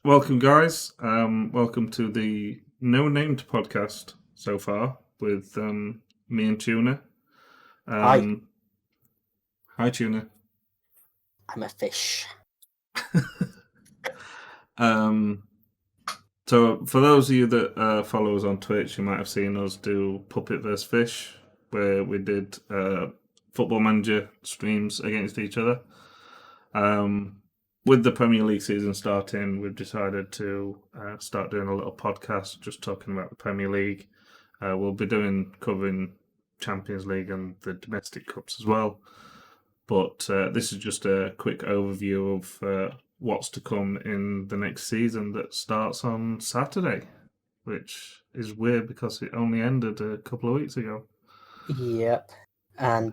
Welcome, guys. Welcome to the no named podcast so far with me and Tuna. Hi, Um, Hi, Tuna. I'm a fish. Um, so, for those of you that follow us on Twitch, you might have seen us do Puppet vs. Fish, where we did football manager streams against each other. With the Premier League season starting, we've decided to start doing a little podcast just talking about the Premier League. We'll be covering Champions League and the domestic cups as well. But this is just a quick overview of what's to come in the next season that starts on Saturday, which is weird because it only ended a couple of weeks ago. Yep. And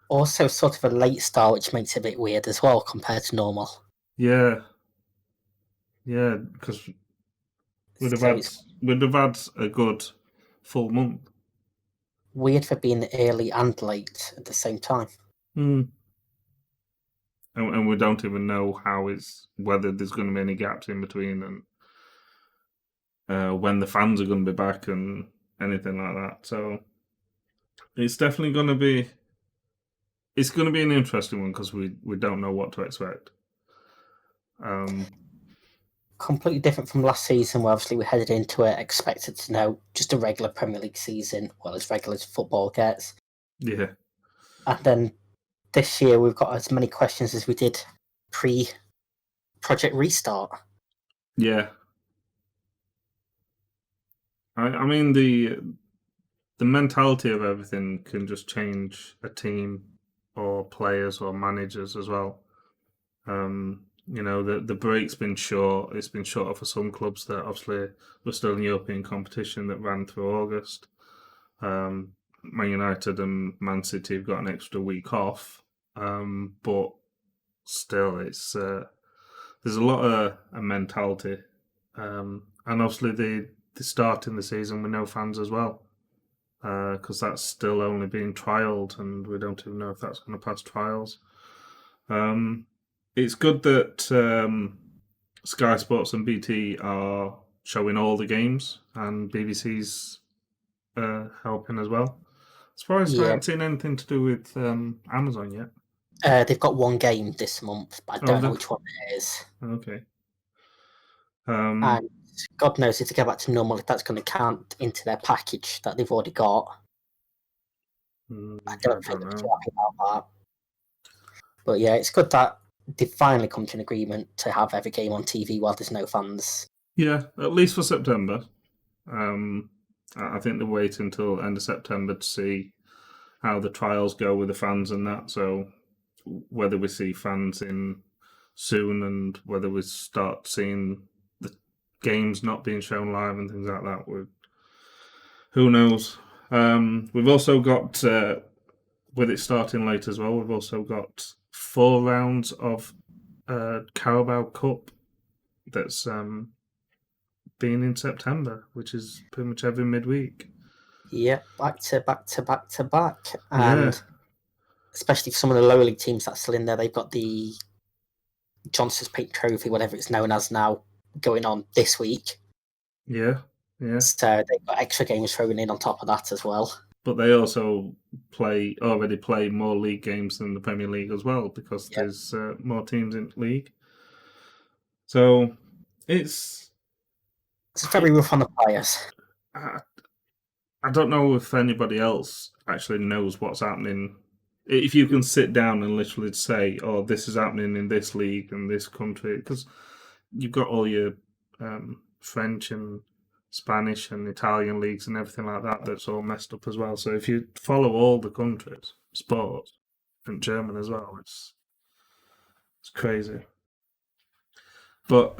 also sort of a late start, which makes it a bit weird as well compared to normal. Yeah, because we'd have So had it's a good full month. weird for being early and late at the same time. Mm. And we don't even know whether there's going to be any gaps in between and when the fans are going to be back and anything like that. So it's definitely going to be an interesting one because we don't know what to expect. Completely different from last season, where obviously we headed into it expected to know just a regular Premier League season, well, as regular as football gets. Yeah. And then this year we've got as many questions as we did pre-Project Restart. Yeah. I mean the mentality of everything can just change a team or players or managers as well. The break's been short. It's been shorter for some clubs that obviously were still in European competition that ran through August. Man United and Man City have got an extra week off, but still, it's there's a lot of a mentality, and obviously they starting the season with no fans as well, because that's still only being trialled, and we don't even know if that's going to pass trials. It's good that Sky Sports and BT are showing all the games, and BBC's helping as well. Surprised I Yeah, haven't seen anything to do with Amazon yet. they've got one game this month, but I Oh, don't know which one it is. okay. And God knows if they go back to normal, if that's going to count into their package that they've already got. I don't think they're too know. happy about that. But yeah, it's good that they've finally come to an agreement to have every game on TV while there's no fans. Yeah, at least for September. I think they wait until end of September to see how the trials go with the fans and that. So whether we see fans in soon and whether we start seeing the games not being shown live and things like that, who knows? We've also got, with it starting late as well, we've also got 4 rounds of Carabao Cup that's been in September, which is pretty much every midweek. Yeah, back to back to back to back. Yeah, And especially for some of the lower league teams that's still in there, they've got the Johnson's Paint Trophy, whatever it's known as now, going on this week. yeah. So they've got extra games thrown in on top of that as well. But they also already play more league games than the Premier League as well because Yep. there's more teams in the league. So it's very rough on the players. I don't know if anybody else actually knows what's happening. If you can sit down and literally say, "Oh, this is happening in this league and this country," because you've got all your French and Spanish and Italian leagues and everything like that that's all messed up as well. So if you follow all the countries' sports and German as well, it's crazy. But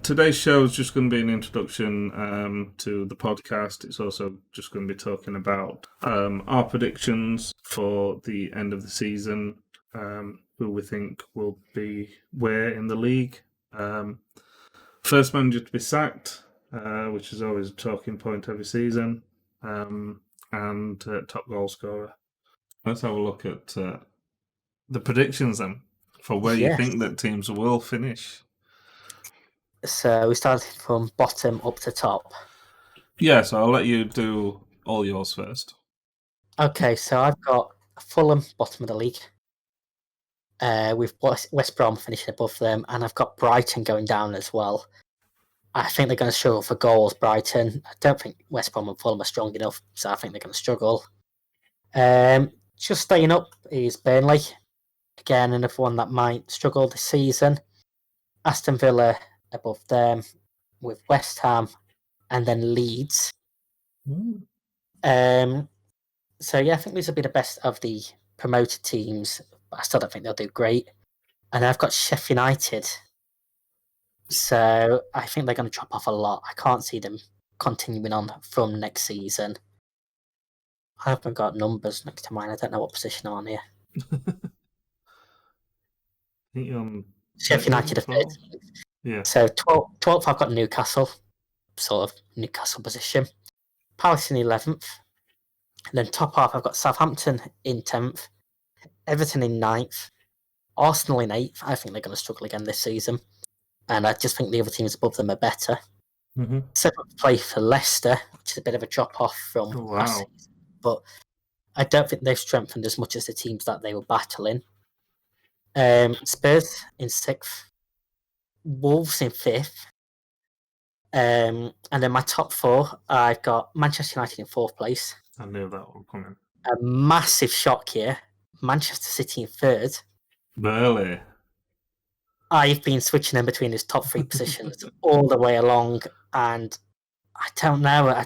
today's show is just going to be an introduction to the podcast. It's also just going to be talking about our predictions for the end of the season, who we think will be where in the league. First manager to be sacked, which is always a talking point every season, and top goal scorer. Let's have a look at the predictions then for where you Yes. think that teams will finish. So we started from bottom up to top. Yeah, so I'll let you do all yours first. Okay, so I've got Fulham bottom of the league. With West Brom finishing above them, and I've got Brighton going down as well. I think they're going to struggle for goals, Brighton. I don't think West Brom and Fulham are strong enough, so I think they're going to struggle. Just staying up is Burnley. Again, another one that might struggle this season. Aston Villa above them, with West Ham, and then Leeds. So yeah, I think these will be the best of the promoted teams, but I still don't think they'll do great. And I've got Sheffield United. So I think they're going to drop off a lot. I can't see them continuing on from next season. I haven't got numbers next to mine. I don't know what position I'm on here. I think you're on Sheffield United are 12th. 13th. Yeah. So 12th, I've got Newcastle, sort of Newcastle position. Palace in 11th. And then top half, I've got Southampton in 10th. Everton in 9th. Arsenal in 8th. I think they're going to struggle again this season. And I just think the other teams above them are better. Mm-hmm. Seventh place for Leicester, which is a bit of a drop off from last season. But I don't think they've strengthened as much as the teams that they were battling. Spurs in 6th. Wolves in 5th. And then my top 4, I've got Manchester United in 4th place. I knew that would come in. A massive shock here. Manchester City in 3rd. Really? I've been switching them between his top 3 positions all the way along, and I don't know.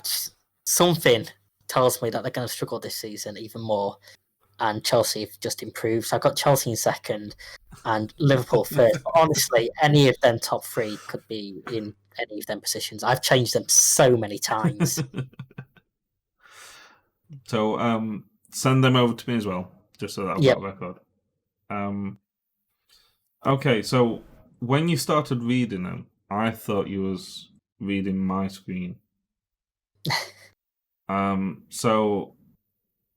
Something tells me that they're going to struggle this season even more, and Chelsea have just improved. So I've got Chelsea in 2nd and Liverpool 3rd. But honestly, any of them top 3 could be in any of them positions. I've changed them so many times. So send them over to me as well, just so that I've got a record. Okay, so when you started reading them, I thought you was reading my screen. So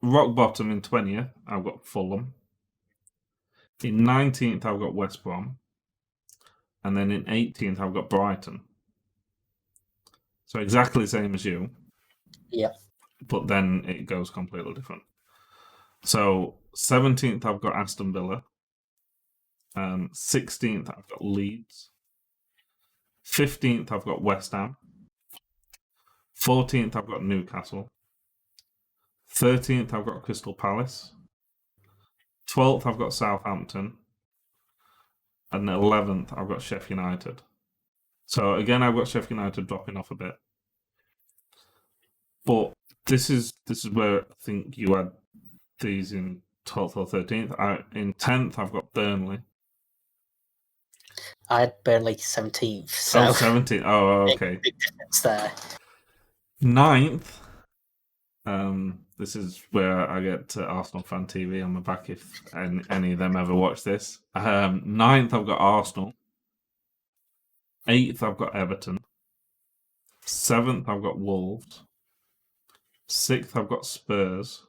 rock bottom in 20th, I've got Fulham. In 19th, I've got West Brom. And then in 18th, I've got Brighton. So exactly the same as you. Yeah. But then it goes completely different. So 17th, I've got Aston Villa. 16th, I've got Leeds. 15th, I've got West Ham. 14th, I've got Newcastle. 13th, I've got Crystal Palace. 12th, I've got Southampton. And 11th, I've got Sheffield United. So again, I've got Sheffield United dropping off a bit. But this is where I think you had these in 12th or 13th. In 10th, I've got Burnley. I had Burnley 17th. So 17th. Oh, okay. Big difference there. 9th. This is where I get Arsenal Fan TV on my back if any of them ever watch this. 9th, I've got Arsenal. 8th, I've got Everton. 7th, I've got Wolves. 6th, I've got Spurs.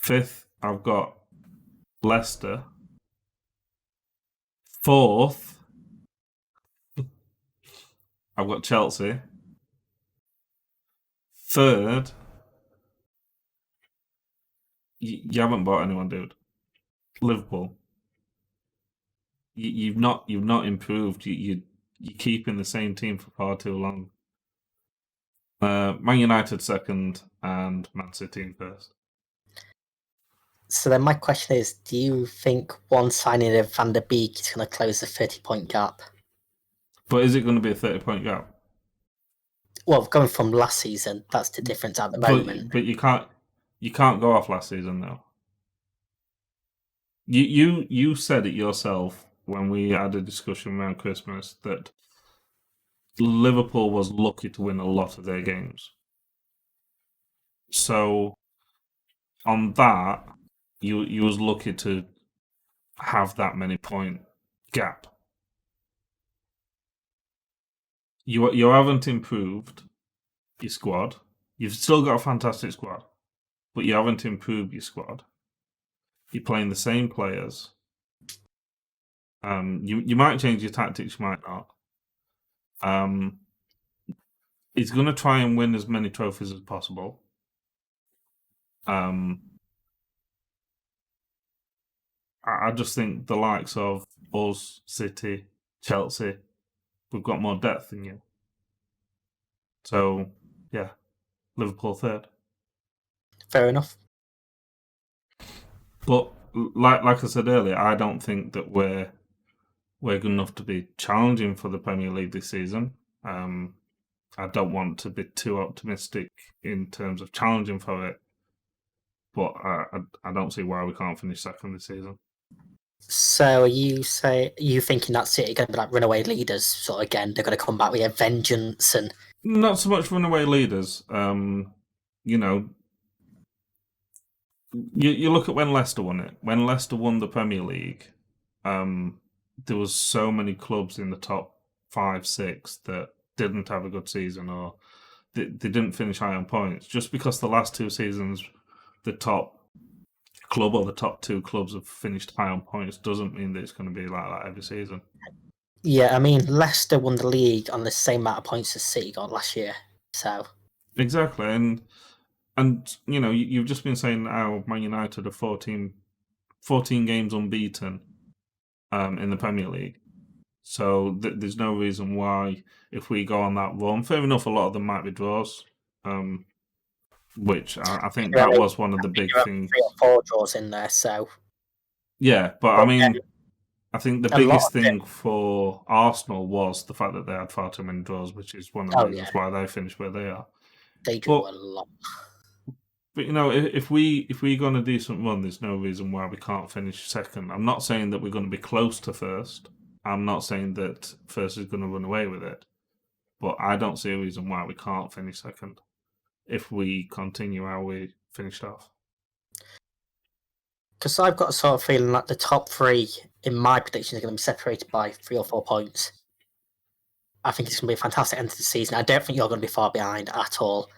5th, I've got Leicester. 4th, I've got Chelsea. 3rd, you haven't bought anyone, dude. Liverpool. You've not improved. You're keeping the same team for far too long. Man United 2nd and Man City in 1st. So then my question is, do you think one signing of Van der Beek is going to close the 30-point gap? But is it going to be a 30-point gap? Well, going from last season, that's the difference at the moment. But you can't go off last season though. You said it yourself when we had a discussion around Christmas that Liverpool was lucky to win a lot of their games. So on that, you was lucky to have that many point gap. You haven't improved your squad. You've still got a fantastic squad, but you haven't improved your squad. You're playing the same players. You might change your tactics, you might not. He's going to try and win as many trophies as possible. I just think the likes of us, City, Chelsea, we've got more depth than you. So, yeah, Liverpool third. Fair enough. But like I said earlier, I don't think that we're good enough to be challenging for the Premier League this season. I don't want to be too optimistic in terms of challenging for it, but I don't see why we can't finish second this season. So you thinking that City are going to be like runaway leaders? So again, they're going to come back with a vengeance and not so much runaway leaders. You know, you look at when Leicester won it. When Leicester won the Premier League, there was so many clubs in the top 5, 6 that didn't have a good season or they didn't finish high on points. Just because the last 2 seasons, the top club or the top 2 clubs have finished high on points doesn't mean that it's going to be like that every season. yeah, I mean Leicester won the league on the same amount of points as City got last year. So exactly, and you know you've just been saying how Man United are 14 games unbeaten in the Premier League. So there's no reason why if we go on that run, fair enough, a lot of them might be draws, which I think that was one of the big things. 3 or 4 draws in there. So yeah, but I mean, I think the a lot biggest of thing for Arsenal was the fact that they had far too many draws, which is one of the reasons why they finished where they are. They drew a lot. But you know, if we go on a decent run, there's no reason why we can't finish second. I'm not saying that we're going to be close to first. I'm not saying that first is going to run away with it. But I don't see a reason why we can't finish second if we continue how we finished off. Because I've got a sort of feeling like the top 3 in my predictions are going to be separated by 3 or 4 points. I think it's going to be a fantastic end to the season. I don't think you're going to be far behind at all.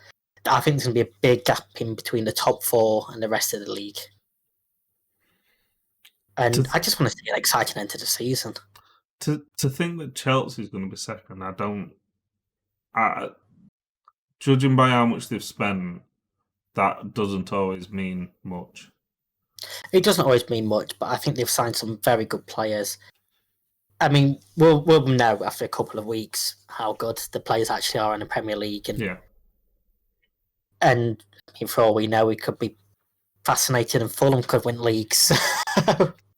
I think there's going to be a big gap in between the top 4 and the rest of the league. And I just want to see an exciting end to the season. To think that Chelsea's going to be second, I don't. Judging by how much they've spent, that doesn't always mean much. It doesn't always mean much, but I think they've signed some very good players. I mean, we'll know after a couple of weeks how good the players actually are in the Premier League. And, yeah. And for all we know, we could be fascinated and Fulham could win leagues.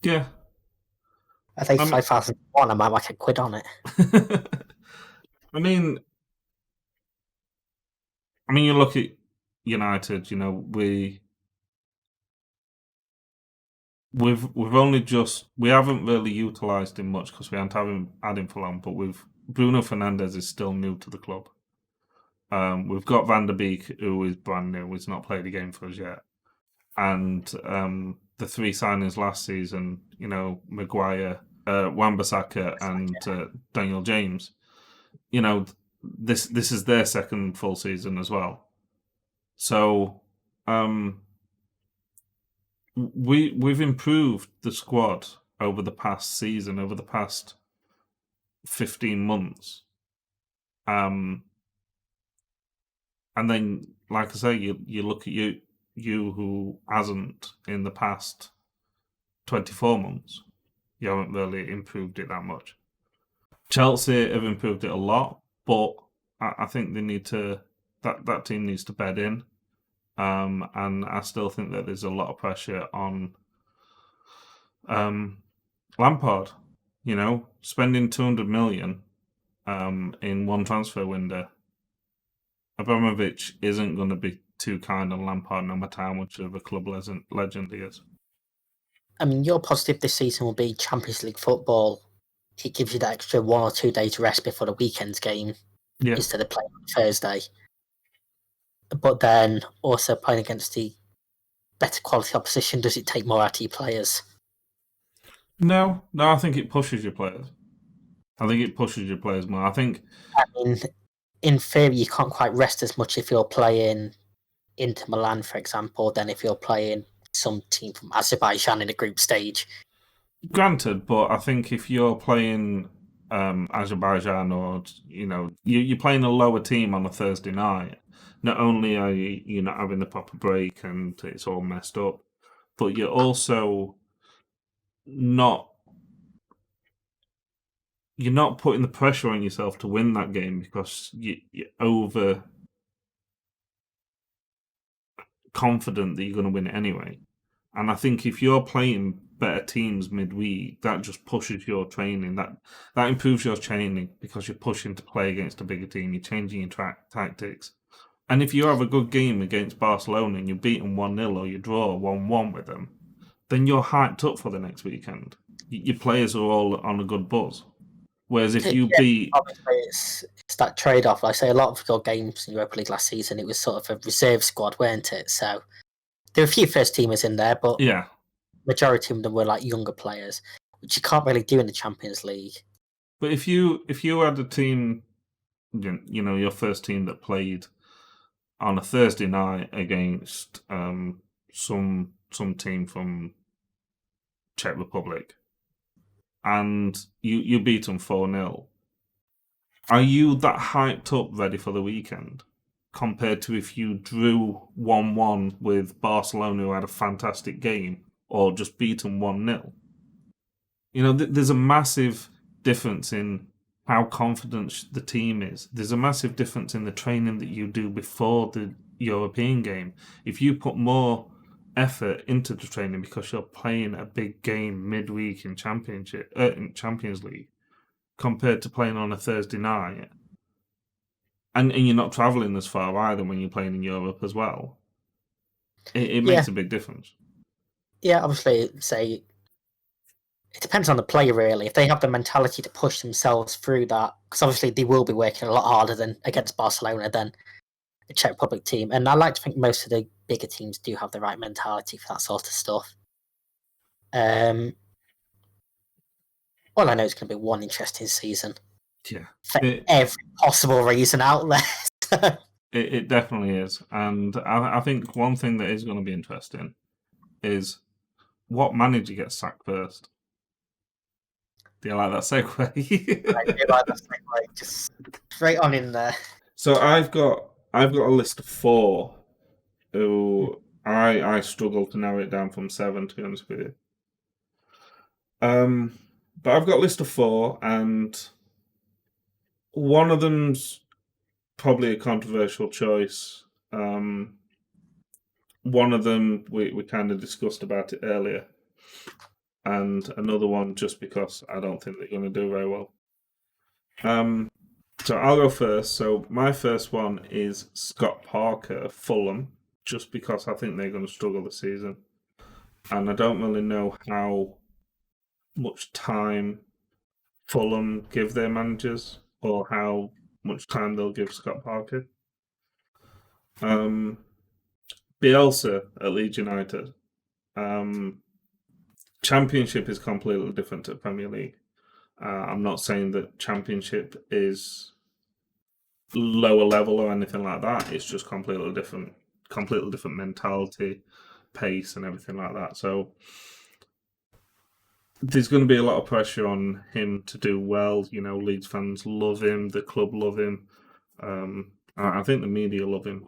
yeah. I think 5,001, I might like a quid on it. I mean, you look at United. You know, we've only we haven't really utilised him much because we haven't had him for long. But Bruno Fernandes is still new to the club. We've got Van der Beek, who is brand new. He's not played a game for us yet. And the 3 signings last season, you know, Maguire, Wan-Bissaka, and Daniel James. You know, this is their second full season as well. So we've improved the squad over the past season, over the past 15 months. And then, like I say, you look at you who hasn't in the past 24 months. You haven't really improved it that much. Chelsea have improved it a lot, but I think they need to. That team needs to bed in, and I still think that there's a lot of pressure on Lampard. You know, spending 200 million in one transfer window. Abramovich isn't going to be too kind on Lampard, no matter how much of a club legend he is. I mean, your positive this season will be Champions League football. It gives you that extra 1 or 2 days rest before the weekend's game instead of playing on Thursday. But then also playing against the better quality opposition, does it take more out of your players? No, I think it pushes your players. I think it pushes your players more. I mean, in theory, you can't quite rest as much if you're playing Inter Milan, for example, than if you're playing some team from Azerbaijan in a group stage. Granted, but I think if you're playing Azerbaijan, or you're playing a lower team on a Thursday night. Not only are you not having the proper break and it's all messed up, but you're also not you're not putting the pressure on yourself to win that game because you're over confident that you're going to win it anyway. And I think if you're playing better teams midweek, that just pushes your training. That improves your training because you're pushing to play against a bigger team. You're changing your tactics. And if you have a good game against Barcelona and you beat them 1-0 or you draw 1-1 with them, then you're hyped up for the next weekend. Your players are all on a good buzz. Whereas if you beat... Obviously, it's that trade off. Like I say, a lot of your games in Europa League last season, it was sort of a reserve squad, weren't it? So there were a few first teamers in there, but Yeah. majority of them were like younger players, which you can't really do in the Champions League. But if you had a team, your first team that played on a Thursday night against some team from Czech Republic, and you beat them 4-0, are you that hyped up ready for the weekend compared to if you drew 1-1 with Barcelona, who had a fantastic game, or just beat them 1-0? There's a massive difference in how confident the team is. There's a massive difference in the training that you do before the European game. If you put more effort into the training because you're playing a big game midweek in Champions League compared to playing on a Thursday night, and you're not travelling as far either when you're playing in Europe as well, it makes a big difference. Yeah, obviously, say it depends on the player, really. If they have the mentality to push themselves through that, because obviously they will be working a lot harder than against Barcelona than the Czech Republic team. And I like to think most of the bigger teams do have the right mentality for that sort of stuff. All I know is going to be one interesting season. Yeah. For every possible reason out there. It definitely is. And I think one thing that is going to be interesting is what manager gets sacked first. Do you like that segue? I do like that segue. Just straight on in there. So I've got a list of 4 who I struggle to narrow it down from 7, to be honest with you. But I've got a list of 4, and one of them's probably a controversial choice. One of them we kind of discussed about it earlier, and another one just because I don't think they're going to do very well. So I'll go first. So my first one is Scott Parker, Fulham, just because I think they're going to struggle this season, and I don't really know how much time Fulham give their managers or how much time they'll give Scott Parker. Bielsa at Leeds United. Championship is completely different to Premier League. I'm not saying that Championship is lower level or anything like that. It's just completely different mentality, pace, and everything like that. So there's going to be a lot of pressure on him to do well. Leeds fans love him, the club love him. I think the media love him.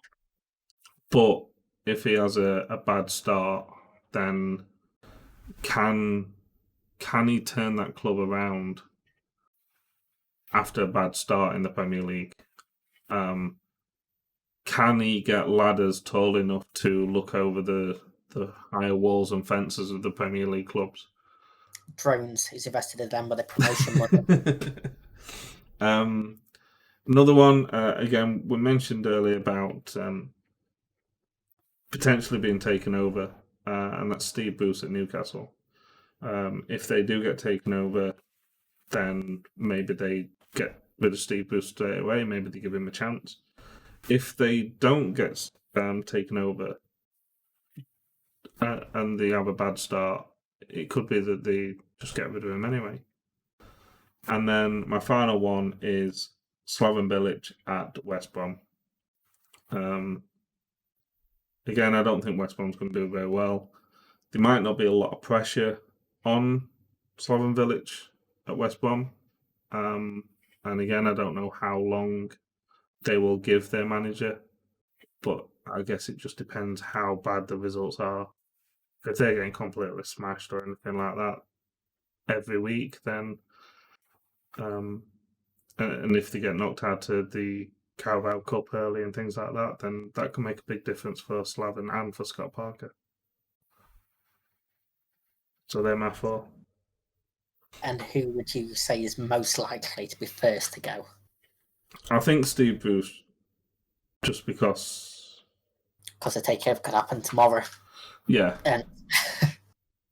But if he has a bad start, then can he turn that club around after a bad start in the Premier League? Can he get ladders tall enough to look over the higher walls and fences of the Premier League clubs? Drones. He's invested in them with the promotion money. Another one, again, we mentioned earlier about potentially being taken over, and that's Steve Bruce at Newcastle. If they do get taken over, then maybe they get rid of Steve Bruce straight away. Maybe they give him a chance. If they don't get taken over and they have a bad start, it could be that they just get rid of him anyway. And then my final one is Slaven Bilic at West Brom. Again, I don't think West Brom's going to do very well. There might not be a lot of pressure on Slaven Bilic at West Brom. And again, I don't know how long they will give their manager, but I guess it just depends how bad the results are. If they're getting completely smashed or anything like that every week, then and if they get knocked out to the Carabao Cup early and things like that, then that can make a big difference for Slaven and for Scott Parker. So they're my 4. And who would you say is most likely to be first to go? I think Steve Bruce, just because. Because the takeover could happen tomorrow. Yeah. And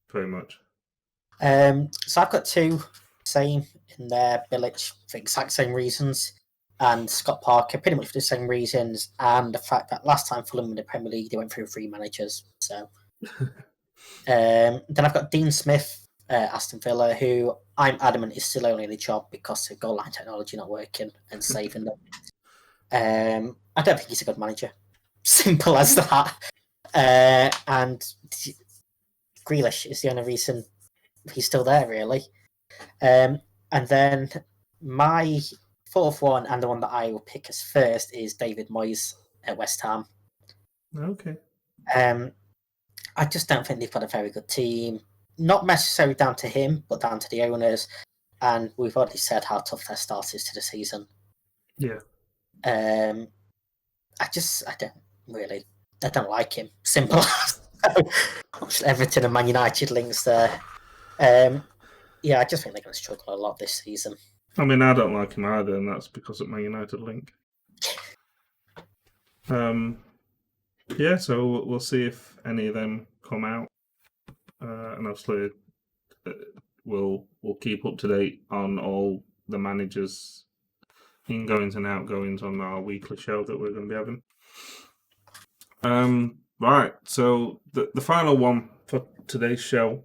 pretty much. So I've got 2 same in there, Bilic for exact same reasons, and Scott Parker pretty much for the same reasons, and the fact that last time Fulham in the Premier League they went through 3 managers. So then I've got Dean Smith, Aston Villa, who I'm adamant is still only in the job because of goal line technology not working and saving them. I don't think he's a good manager. Simple as that. And Grealish is the only reason he's still there, really. And then my 4th one, and the one that I will pick as first, is David Moyes at West Ham. Okay. I just don't think they've got a very good team. Not necessarily down to him, but down to the owners. And we've already said how tough their start is to the season. Yeah. I don't like him. Simple. Everton and Man United links there. I just think they're going to struggle a lot this season. I mean, I don't like him either, and that's because of Man United link. So we'll see if any of them come out, and obviously we'll keep up to date on all the managers' ingoings and outgoings on our weekly show that we're going to be having. Right, so the final one for today's show,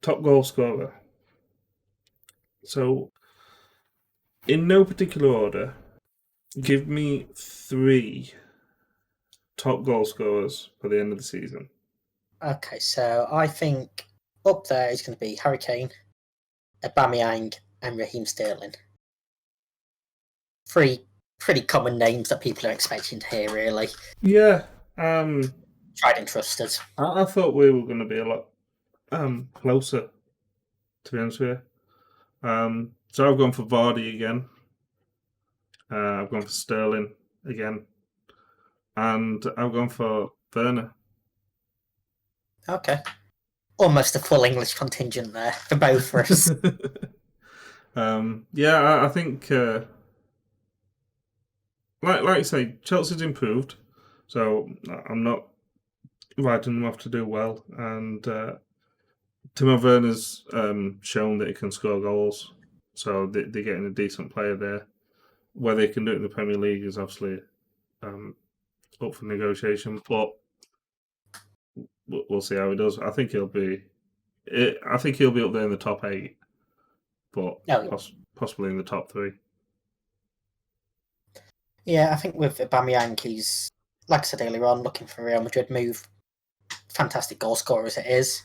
top goal scorer. So, in no particular order, give me 3 top goal scorers for the end of the season. Okay, so I think up there is going to be Harry Kane, Aubameyang, and Raheem Sterling. 3 pretty common names that people are expecting to hear, really. Yeah. Tried and trusted. I thought we were going to be a lot closer, to be honest with you. So I've gone for Vardy again. I've gone for Sterling again. And I've gone for Werner. Okay. Almost a full English contingent there for both of us. I think, like you say, Chelsea's improved. So I'm not writing them off to do well. And Timo Werner's shown that he can score goals. So they're getting a decent player there. Whether he can do it in the Premier League is obviously up for negotiation, but we'll see how he does. I think he'll be up there in the top 8, but possibly in the top 3. Yeah, I think with Aubameyang, he's, like I said earlier on, looking for a Real Madrid move. Fantastic goal scorer as it is.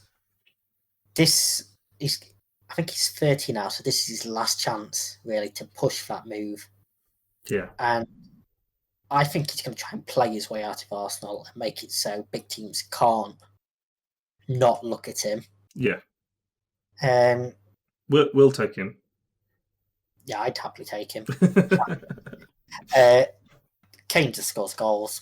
I think he's 30 now, so this is his last chance, really, to push that move. Yeah. And I think he's going to try and play his way out of Arsenal and make it so big teams can't not look at him. Yeah. We'll take him. Yeah, I'd happily take him. Kane just scores goals.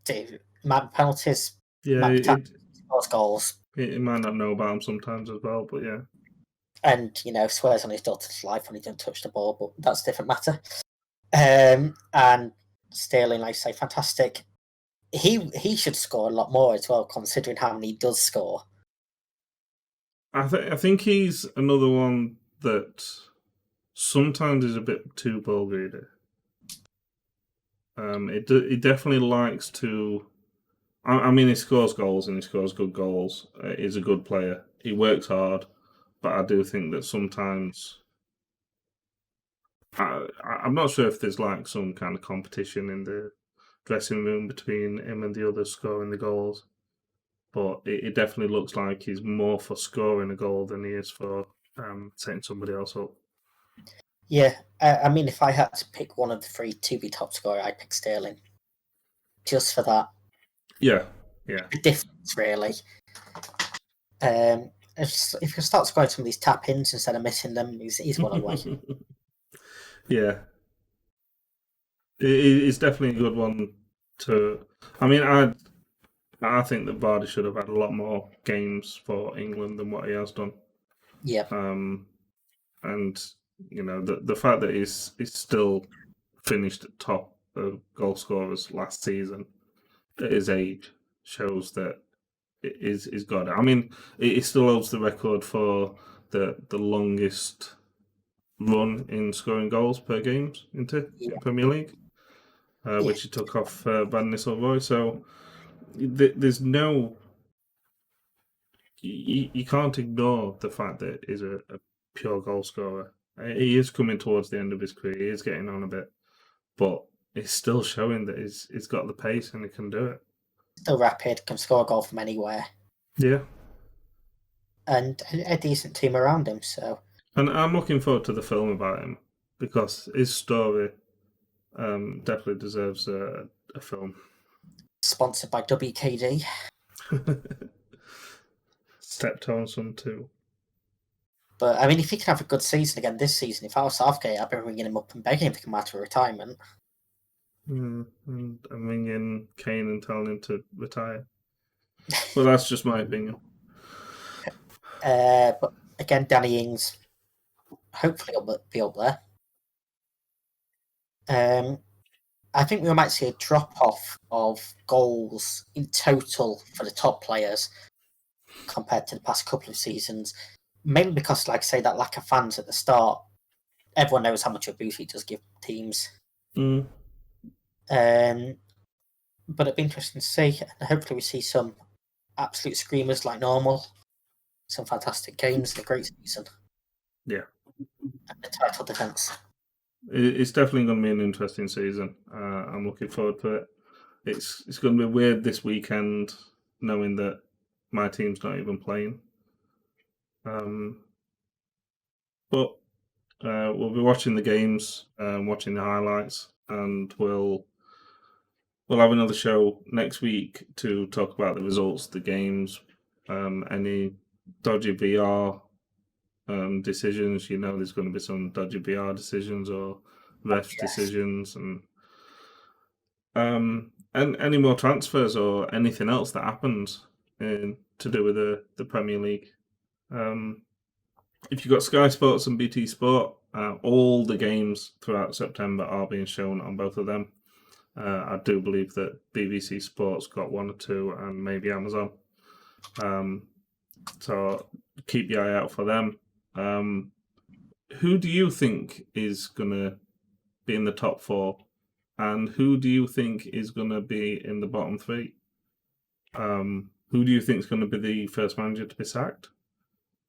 Penalties. Yeah, he scores goals. He might not know about him sometimes as well, but yeah. And, swears on his daughter's life when he don't touch the ball, but that's a different matter. And Sterling, like I say, fantastic. He should score a lot more as well, considering how many he does score. I think he's another one that sometimes is a bit too ball greedy. He definitely likes to. I mean, he scores goals and he scores good goals. He's a good player. He works hard, but I do think that sometimes. I'm not sure if there's like some kind of competition in the dressing room between him and the others scoring the goals, but it definitely looks like he's more for scoring a goal than he is for setting somebody else up. Yeah, I mean, if I had to pick one of the three to be top scorer, I'd pick Sterling. Just for that Yeah. difference, really. If you start scoring some of these tap ins instead of missing them, he's one away. Yeah. It's definitely a good one to. I mean, I think that Vardy should have had a lot more games for England than what he has done. Yeah, And the fact that he's still finished at top of goal scorers last season at his age shows that he's got it. I mean, he still holds the record for the longest run in scoring goals per games into yeah, Premier League, yeah. which he took off Van Nistelrooy. So there's no. You can't ignore the fact that he's a pure goal scorer. He is coming towards the end of his career. He is getting on a bit, but it's still showing that he's got the pace and he can do it. Still rapid, can score a goal from anywhere, Yeah, and a decent team around him. So, and I'm looking forward to the film about him because his story definitely deserves a film. sponsored by WKD. Stepped on some too. But I mean, if he can have a good season again this season, if I was Southgate, I'd be ringing him up and begging him to come out of retirement. And I'm ringing Kane and telling him to retire. Well, that's just my opinion. But again, Danny Ings, hopefully will be up there. I think we might see a drop off of goals in total for the top players compared to the past couple of seasons. Mainly because, like I say, that lack of fans at the start. Everyone knows how much of a boost he does give teams. Mm. But it'd be interesting to see. And hopefully, we see some absolute screamers like normal. Some fantastic games and a great season. Yeah. And the title defence. It's definitely going to be an interesting season. I'm looking forward to it. It's going to be weird this weekend, knowing that my team's not even playing. But we'll be watching the games, watching the highlights, and we'll have another show next week to talk about the results, the games, any dodgy VR decisions. There's going to be some dodgy VR decisions or refs decisions, and any more transfers or anything else that happens to do with the Premier League. If you've got Sky Sports and BT Sport, all the games throughout September are being shown on both of them. I do believe that BBC Sports got one or two, and maybe Amazon. So keep your eye out for them. Who do you think is going to be in the top four? And who do you think is going to be in the bottom three? Who do you think is going to be the first manager to be sacked?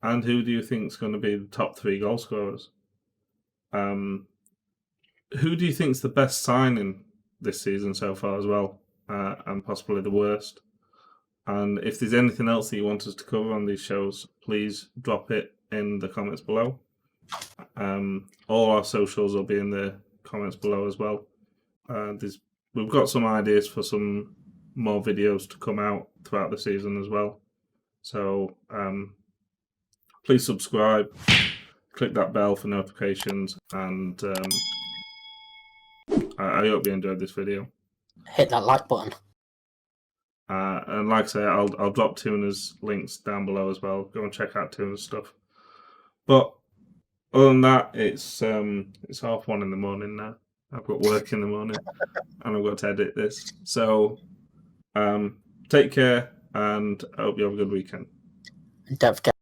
And who do you think is going to be the top three goal scorers? Who do you think is the best signing this season so far as well? And possibly the worst? And if there's anything else that you want us to cover on these shows, please drop it in the comments below. All our socials will be in the comments below as well. We've got some ideas for some more videos to come out throughout the season as well. So please subscribe, click that bell for notifications, and I hope you enjoyed this video. Hit that like button. And like I say, I'll drop Tuna's links down below as well. Go and check out Tuna's stuff. But other than that, it's 1:30 in the morning now. I've got work in the morning, and I've got to edit this. So take care, and I hope you have a good weekend. And don't forget